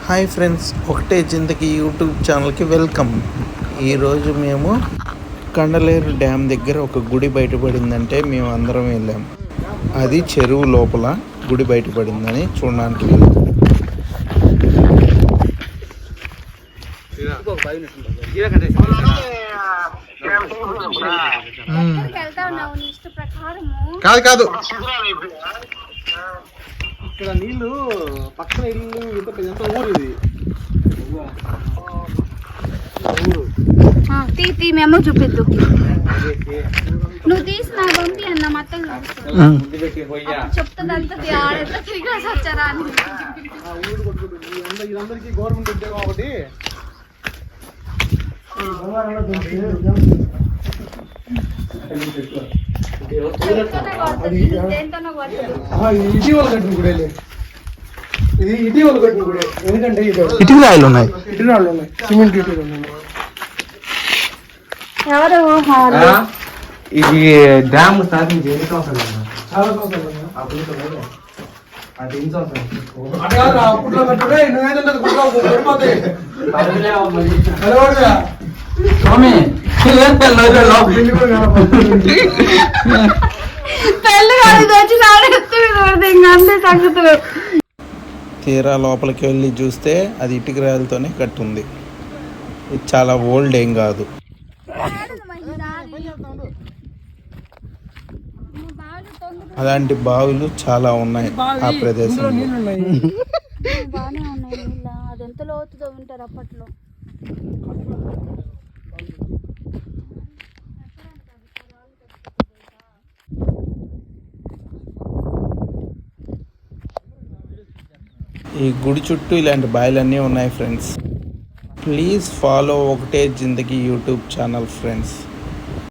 Hi friends, ఒకటే జిందగీ YouTube ఛానల్కి welcome. ఈరోజు మేము కండలేరు డ్యామ్ దగ్గర ఒక గుడి బయటపడిందంటే మేము అందరం వెళ్ళాము. అది చెరువు లోపల గుడి బయటపడిందని చూడడానికి వెళ్ళాము. కాదు ఇక్కడ నీళ్లు పక్కన ఇల్లు ఎంత ఊరు ఇది మేము చూపిద్దు. నువ్వు తీసిన పంపి అన్న మొత్తం చెప్తుందంతా వచ్చారా అని. ఇదందరికీ గవర్నమెంట్ ఉద్యోగం ఒకటి. ఇటీవల కట్టిన గుడే, ఇది ఇటీవల కట్టిన గుడే. ఎందుకంటే ఇటురాళ్ళు ఉన్నాయి, సిమెంట్ ఇటీవలు ఉన్నాయి. ఎవరు ఇది డ్యామ్ స్థాపించి ఎన్ని సంవత్సరాలు? చాలా సంవత్సరాలు. అప్పుట్లో కట్టుడే తీరా లోపలికి వెళ్ళి చూస్తే అది ఇటుక రాయలతోనే కట్టుంది. ఇది చాలా ఓల్డ్ ఏం కాదు. అలాంటి బావులు చాలా ఉన్నాయి ఆ ప్రదేశంలో. బాగానే ఉన్నాయి. అది ఎంత లోతుగా ఉంటారు అప్పట్లో. ఈ గుడి చుట్టూ ఇలాంటి బాయిలన్నీ ఉన్నాయి ఫ్రెండ్స్. ప్లీజ్ ఫాలో ఒకటే జిందగీ యూట్యూబ్ ఛానల్ ఫ్రెండ్స్.